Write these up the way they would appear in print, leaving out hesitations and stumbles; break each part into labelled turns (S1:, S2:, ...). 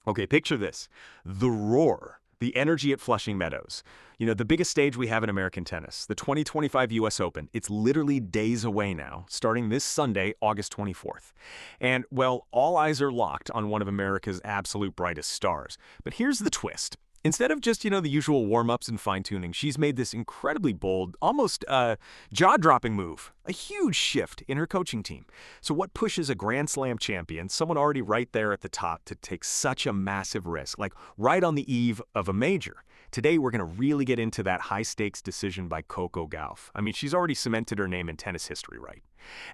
S1: Okay, picture this. The roar, the energy at Flushing Meadows. You know, the biggest stage we have in American tennis, the 2025 US Open. It's literally days away now, starting this Sunday, August 24th. And, well, all eyes are locked on one of America's absolute brightest stars. But here's the twist. Instead of just, the usual warm-ups and fine-tuning, she's made this incredibly bold, almost jaw-dropping move. A huge shift in her coaching team. So what pushes a Grand Slam champion, someone already right there at the top, to take such a massive risk, like right on the eve of a major? Today, we're going to really get into that high-stakes decision by Coco Gauff. I mean, she's already cemented her name in tennis history, right?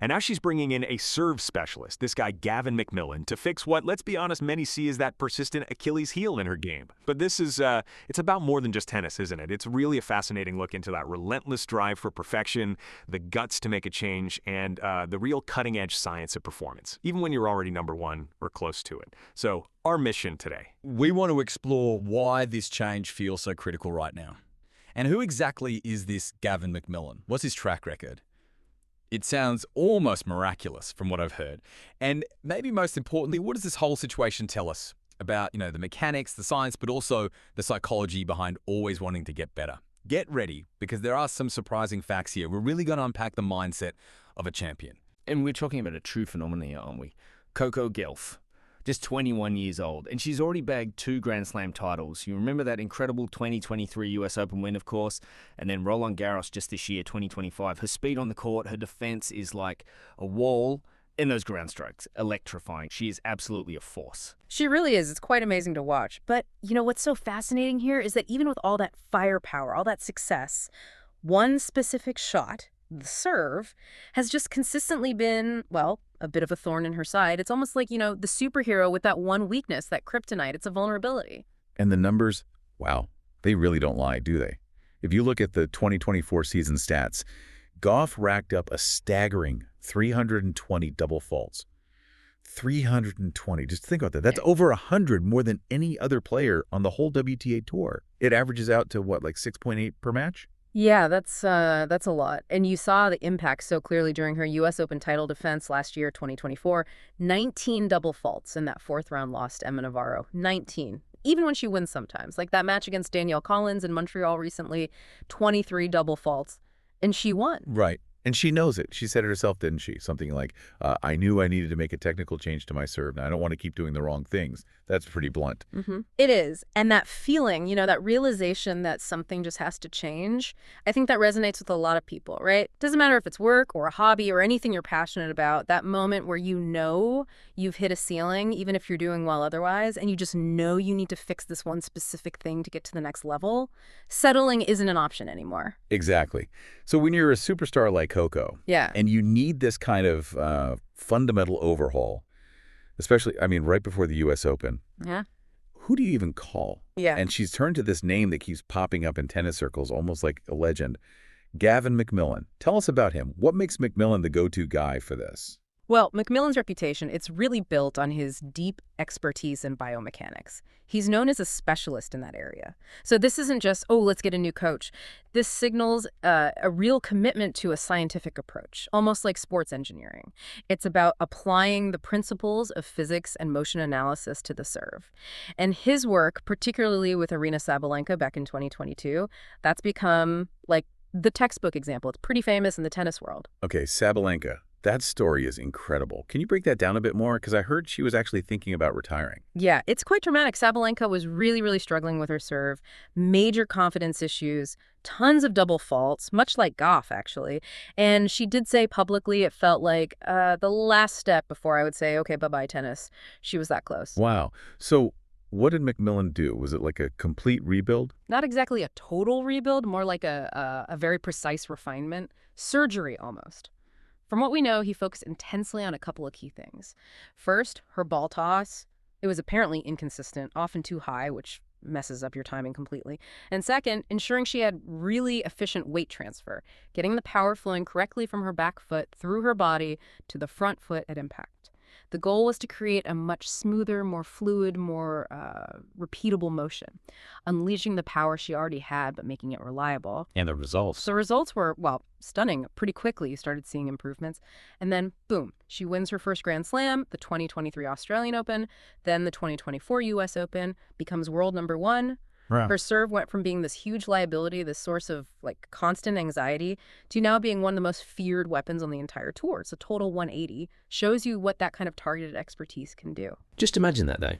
S1: And now she's bringing in a serve specialist, this guy Gavin MacMillan, to fix what, let's be honest, many see as that persistent Achilles heel in her game. But this is, it's about more than just tennis, isn't it? It's really a fascinating look into that relentless drive for perfection, the guts to make a change, and the real cutting-edge science of performance, even when you're already number one or close to it. So, our mission today.
S2: We want to explore why this change feels so critical right now. And who exactly is this Gavin MacMillan? What's his track record? It sounds almost miraculous from what I've heard. And maybe most importantly, what does this whole situation tell us about, the mechanics, the science, but also the psychology behind always wanting to get better? Get ready, because there are some surprising facts here. We're really going to unpack the mindset of a champion.
S3: And we're talking about a true phenomenon here, aren't we? Coco Gauff, just 21 years old, and she's already bagged 2 Grand Slam titles. You remember that incredible 2023 US Open win, of course, and then Roland Garros just this year, 2025. Her speed on the court, her defense is like a wall, and those ground strokes, electrifying. She is absolutely a force.
S4: She really is. It's quite amazing to watch. But, what's so fascinating here is that even with all that firepower, all that success, one specific shot, the serve, has just consistently been, well, a bit of a thorn in her side. It's almost like, the superhero with that one weakness, that kryptonite. It's a vulnerability.
S5: And the numbers, wow, they really don't lie, do they? If you look at the 2024 season stats, Gauff racked up a staggering 320 double faults. 320. Just think about that. That's over 100 more than any other player on the whole WTA tour. It averages out to what, like 6.8 per match?
S4: Yeah, that's a lot. And you saw the impact so clearly during her US Open title defense last year, 2024. 19 double faults in that 4th round loss to Emma Navarro. 19. Even when she wins sometimes. Like that match against Danielle Collins in Montreal recently, 23 double faults. And she won.
S5: Right. And she knows it. She said it herself, didn't she? Something like, I knew I needed to make a technical change to my serve. Now, I don't want to keep doing the wrong things. That's pretty blunt.
S4: Mm-hmm. It is. And that feeling, that realization that something just has to change, I think that resonates with a lot of people, right? Doesn't matter if it's work or a hobby or anything you're passionate about, that moment where you've hit a ceiling, even if you're doing well otherwise, and you just know you need to fix this one specific thing to get to the next level, settling isn't an option anymore.
S5: Exactly. So when you're a superstar like Coco,
S4: yeah,
S5: and you need this kind of fundamental overhaul, especially, right before the U.S. Open.
S4: Yeah.
S5: Who do you even call?
S4: Yeah.
S5: And she's turned to this name that keeps popping up in tennis circles, almost like a legend. Gavin MacMillan. Tell us about him. What makes MacMillan the go-to guy for this?
S4: Well, MacMillan's reputation, it's really built on his deep expertise in biomechanics. He's known as a specialist in that area. So this isn't just, let's get a new coach. This signals a real commitment to a scientific approach, almost like sports engineering. It's about applying the principles of physics and motion analysis to the serve. And his work, particularly with Aryna Sabalenka back in 2022, that's become like the textbook example. It's pretty famous in the tennis world.
S5: Okay, Sabalenka. That story is incredible. Can you break that down a bit more? Because I heard she was actually thinking about retiring.
S4: Yeah, it's quite dramatic. Sabalenka was really, really struggling with her serve, major confidence issues, tons of double faults, much like Gauff, actually. And she did say publicly it felt like the last step before I would say, okay, bye-bye tennis. She was that close.
S5: Wow. So what did MacMillan do? Was it like a complete rebuild?
S4: Not exactly a total rebuild, more like a very precise refinement. Surgery, almost. From what we know, he focused intensely on a couple of key things. First, her ball toss. It was apparently inconsistent, often too high, which messes up your timing completely. And second, ensuring she had really efficient weight transfer, getting the power flowing correctly from her back foot through her body to the front foot at impact. The goal was to create a much smoother, more fluid, more repeatable motion, unleashing the power she already had but making it reliable.
S2: And the results.
S4: So results were, well, stunning. Pretty quickly, you started seeing improvements. And then, boom, she wins her first Grand Slam, the 2023 Australian Open, then the 2024 U.S. Open, becomes world number 1.
S2: Right.
S4: Her serve went from being this huge liability, this source of like constant anxiety, to now being one of the most feared weapons on the entire tour. It's a total 180. Shows you what that kind of targeted expertise can do.
S6: Just imagine that, though.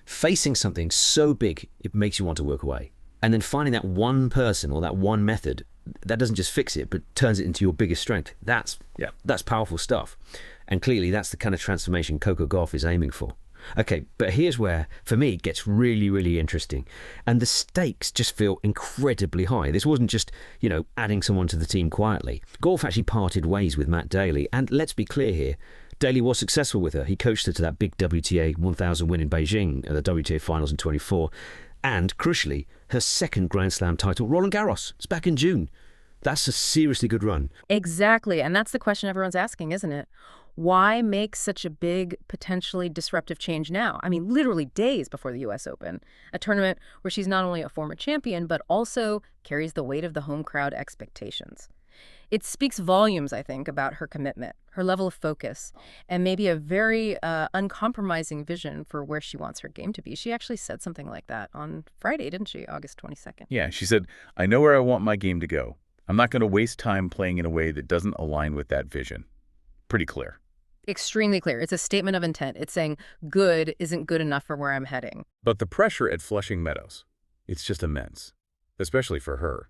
S6: Facing something so big, it makes you want to walk away. And then finding that one person or that one method that doesn't just fix it, but turns it into your biggest strength. That's powerful stuff. And clearly, that's the kind of transformation Coco Gauff is aiming for. Okay, but here's where, for me, it gets really, really interesting. And the stakes just feel incredibly high. This wasn't just, adding someone to the team quietly. Gauff actually parted ways with Matt Daly. And let's be clear here, Daly was successful with her. He coached her to that big WTA 1000 win in Beijing at the WTA Finals in 24. And, crucially, her second Grand Slam title, Roland Garros. It's back in June. That's a seriously good run.
S4: Exactly, and that's the question everyone's asking, isn't it? Why make such a big, potentially disruptive change now? I mean, literally days before the U.S. Open, a tournament where she's not only a former champion, but also carries the weight of the home crowd expectations. It speaks volumes, I think, about her commitment, her level of focus, and maybe a very uncompromising vision for where she wants her game to be. She actually said something like that on Friday, didn't she? August 22nd.
S5: Yeah, she said, I know where I want my game to go. I'm not going to waste time playing in a way that doesn't align with that vision. Pretty clear.
S4: Extremely clear. It's a statement of intent. It's saying good isn't good enough for where I'm heading.
S5: But the pressure at Flushing Meadows, it's just immense, especially for her.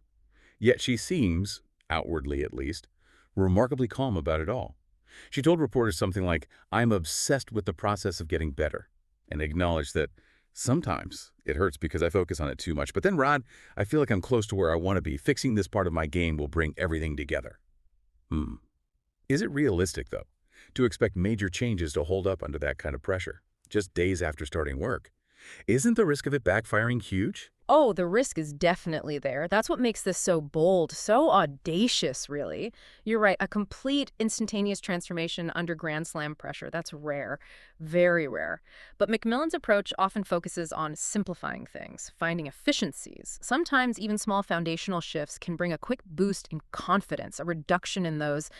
S5: Yet she seems, outwardly at least, remarkably calm about it all. She told reporters something like, I'm obsessed with the process of getting better, and acknowledged that sometimes it hurts because I focus on it too much. But then, Rod, I feel like I'm close to where I want to be. Fixing this part of my game will bring everything together. Is it realistic, though, to expect major changes to hold up under that kind of pressure, just days after starting work? Isn't the risk of it backfiring huge?
S4: Oh, the risk is definitely there. That's what makes this so bold, so audacious, really. You're right, a complete instantaneous transformation under Grand Slam pressure. That's rare, very rare. But MacMillan's approach often focuses on simplifying things, finding efficiencies. Sometimes even small foundational shifts can bring a quick boost in confidence, a reduction in those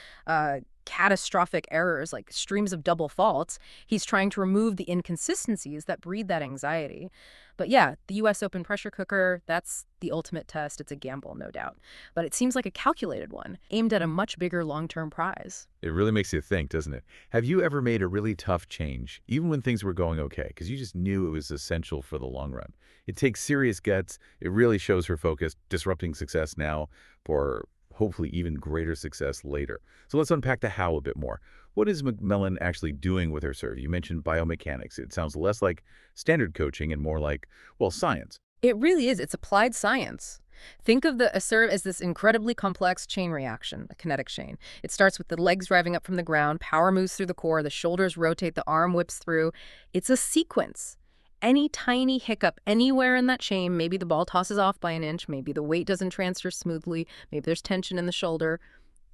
S4: catastrophic errors like streams of double faults. He's trying to remove the inconsistencies that breed that anxiety. But yeah, the U.S. Open pressure cooker, that's the ultimate test. It's a gamble, no doubt. But it seems like a calculated one, aimed at a much bigger long-term prize.
S5: It really makes you think, doesn't it? Have you ever made a really tough change, even when things were going okay, because you just knew it was essential for the long run? It takes serious guts. It really shows her focus, disrupting success now for hopefully even greater success later. So let's unpack the how a bit more. What is MacMillan actually doing with her serve? You mentioned biomechanics. It sounds less like standard coaching and more like, well, science.
S4: It really is. It's applied science. Think of a serve as this incredibly complex chain reaction, a kinetic chain. It starts with the legs driving up from the ground, power moves through the core, the shoulders rotate, the arm whips through. It's a sequence. Any tiny hiccup anywhere in that chain, maybe the ball tosses off by an inch, maybe the weight doesn't transfer smoothly, maybe there's tension in the shoulder.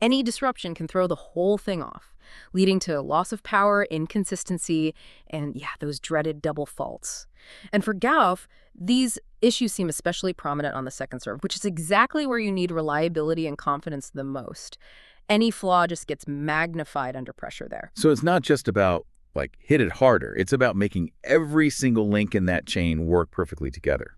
S4: Any disruption can throw the whole thing off, leading to loss of power, inconsistency, and those dreaded double faults. And for Gauff, these issues seem especially prominent on the second serve, which is exactly where you need reliability and confidence the most. Any flaw just gets magnified under pressure there.
S5: So it's not just about hit it harder. It's about making every single link in that chain work perfectly together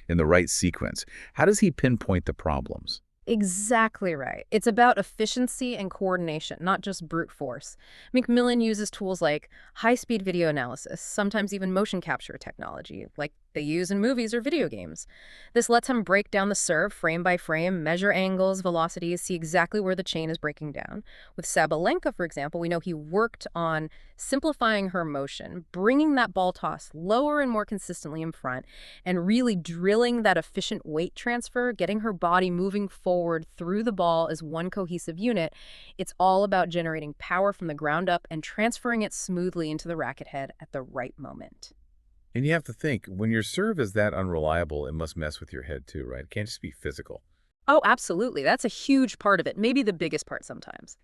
S5: in the right sequence. How does he pinpoint the problems?
S4: Exactly right. It's about efficiency and coordination, not just brute force. MacMillan uses tools like high-speed video analysis, sometimes even motion capture technology, like they use in movies or video games. This lets him break down the serve frame by frame, measure angles, velocities, see exactly where the chain is breaking down. With Sabalenka, for example, we know he worked on simplifying her motion, bringing that ball toss lower and more consistently in front, and really drilling that efficient weight transfer, getting her body moving forward through the ball as one cohesive unit. It's all about generating power from the ground up and transferring it smoothly into the racket head at the right moment.
S5: And you have to think, when your serve is that unreliable, it must mess with your head too, right? It can't just be physical.
S4: Oh, absolutely. That's a huge part of it, maybe the biggest part sometimes.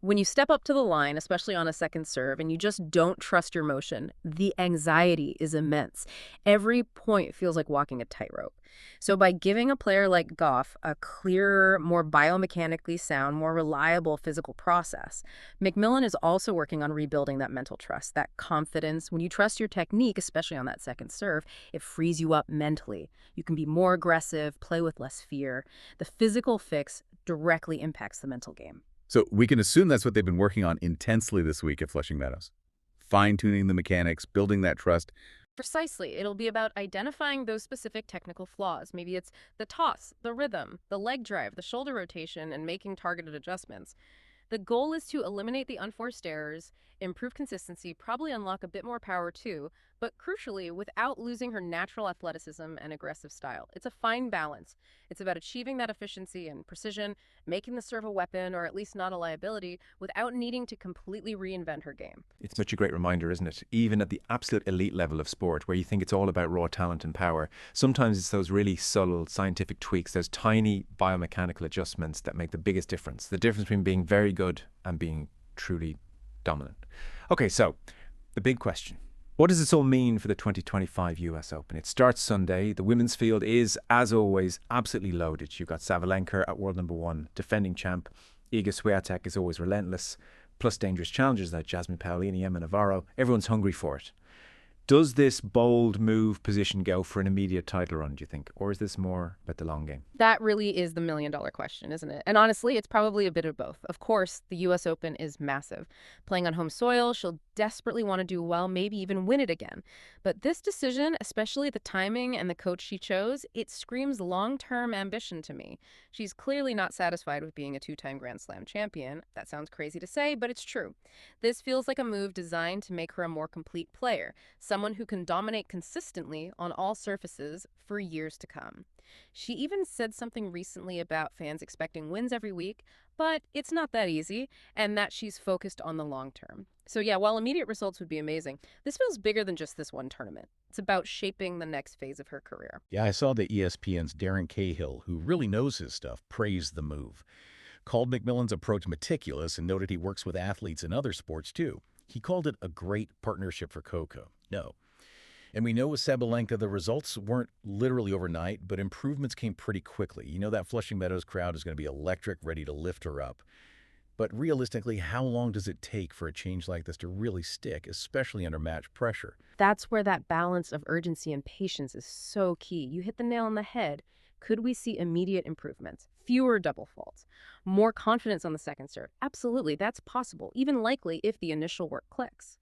S4: When you step up to the line, especially on a second serve, and you just don't trust your motion, the anxiety is immense. Every point feels like walking a tightrope. So by giving a player like Gauff a clearer, more biomechanically sound, more reliable physical process, MacMillan is also working on rebuilding that mental trust, that confidence. When you trust your technique, especially on that second serve, it frees you up mentally. You can be more aggressive, play with less fear. The physical fix directly impacts the mental game.
S5: So we can assume that's what they've been working on intensely this week at Flushing Meadows. Fine-tuning the mechanics, building that trust.
S4: Precisely. It'll be about identifying those specific technical flaws. Maybe it's the toss, the rhythm, the leg drive, the shoulder rotation, and making targeted adjustments. The goal is to eliminate the unforced errors, improve consistency, probably unlock a bit more power too, but crucially, without losing her natural athleticism and aggressive style. It's a fine balance. It's about achieving that efficiency and precision, making the serve a weapon, or at least not a liability, without needing to completely reinvent her game.
S1: It's such a great reminder, isn't it? Even at the absolute elite level of sport, where you think it's all about raw talent and power, sometimes it's those really subtle scientific tweaks, those tiny biomechanical adjustments that make the biggest difference. The difference between being very good and being truly dominant. Okay, so the big question. What does this all mean for the 2025 US Open? It starts Sunday. The women's field is, as always, absolutely loaded. You've got Sabalenka at world number 1, defending champ. Iga Swiatek is always relentless. Plus dangerous challengers like Jasmine Paolini, Emma Navarro. Everyone's hungry for it. Does this bold move position go for an immediate title run, do you think? Or is this more about the long game?
S4: That really is the million-dollar question, isn't it? And honestly, it's probably a bit of both. Of course, the U.S. Open is massive. Playing on home soil, she'll desperately want to do well, maybe even win it again. But this decision, especially the timing and the coach she chose, it screams long-term ambition to me. She's clearly not satisfied with being a 2-time Grand Slam champion. That sounds crazy to say, but it's true. This feels like a move designed to make her a more complete player, someone who can dominate consistently on all surfaces for years to come. She even said something recently about fans expecting wins every week, but it's not that easy, and that she's focused on the long term. So yeah, while immediate results would be amazing, this feels bigger than just this one tournament. It's about shaping the next phase of her career.
S5: Yeah, I saw that ESPN's Darren Cahill, who really knows his stuff, praised the move. Called MacMillan's approach meticulous and noted he works with athletes in other sports too. He called it a great partnership for Coco. No. And we know with Sabalenka, the results weren't literally overnight, but improvements came pretty quickly. You know that Flushing Meadows crowd is going to be electric, ready to lift her up. But realistically, how long does it take for a change like this to really stick, especially under match pressure?
S4: That's where that balance of urgency and patience is so key. You hit the nail on the head. Could we see immediate improvements? Fewer double faults? More confidence on the second serve? Absolutely, that's possible, even likely if the initial work clicks.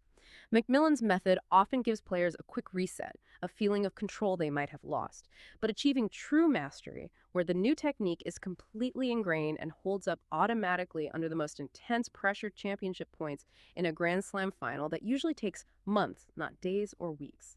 S4: MacMillan's method often gives players a quick reset, a feeling of control they might have lost. But achieving true mastery, where the new technique is completely ingrained and holds up automatically under the most intense pressure championship points in a Grand Slam final, that usually takes months, not days or weeks.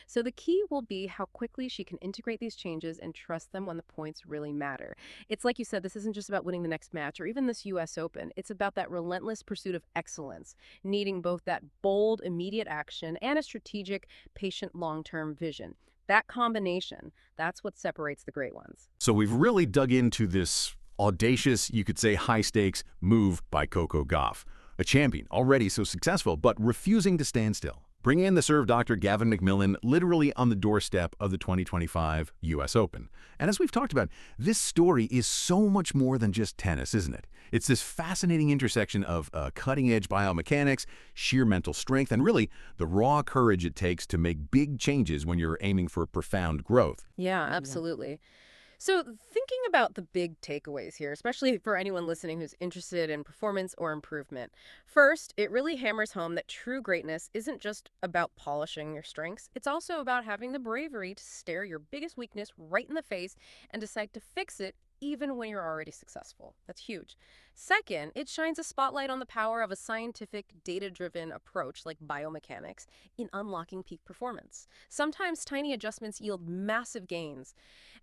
S4: So the key will be how quickly she can integrate these changes and trust them when the points really matter. It's like you said, this isn't just about winning the next match or even this U.S. Open. It's about that relentless pursuit of excellence, needing both that bold, immediate action and a strategic, patient, long-term vision. That combination, that's what separates the great ones.
S7: So we've really dug into this audacious, you could say high-stakes move by Coco Gauff, a champion already so successful, but refusing to stand still. Bringing in the serve doctor Gavin MacMillan literally on the doorstep of the 2025 U.S. Open. And as we've talked about, this story is so much more than just tennis, isn't it? It's this fascinating intersection of cutting-edge biomechanics, sheer mental strength, and really the raw courage it takes to make big changes when you're aiming for profound growth.
S4: Yeah, absolutely. So thinking about the big takeaways here, especially for anyone listening who's interested in performance or improvement. First, it really hammers home that true greatness isn't just about polishing your strengths. It's also about having the bravery to stare your biggest weakness right in the face and decide to fix it even when you're already successful. That's huge. Second, it shines a spotlight on the power of a scientific, data-driven approach like biomechanics in unlocking peak performance. Sometimes tiny adjustments yield massive gains.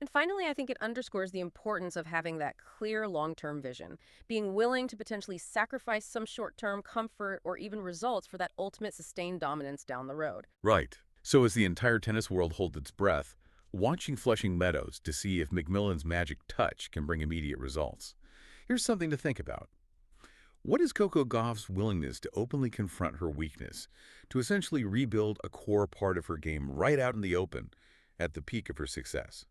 S4: And finally, I think it underscores the importance of having that clear long-term vision, being willing to potentially sacrifice some short-term comfort or even results for that ultimate sustained dominance down the road.
S5: Right. So as the entire tennis world holds its breath, watching Flushing Meadows to see if MacMillan's magic touch can bring immediate results. Here's something to think about. What is Coco Gauff's willingness to openly confront her weakness, to essentially rebuild a core part of her game right out in the open at the peak of her success?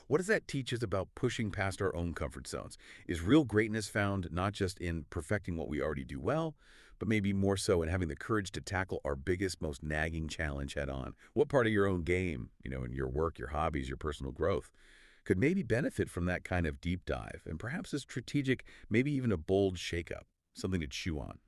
S5: What does that teach us about pushing past our own comfort zones? Is real greatness found not just in perfecting what we already do well, but maybe more so in having the courage to tackle our biggest, most nagging challenge head on? What part of your own game, in your work, your hobbies, your personal growth, could maybe benefit from that kind of deep dive and perhaps a strategic, maybe even a bold shakeup, something to chew on?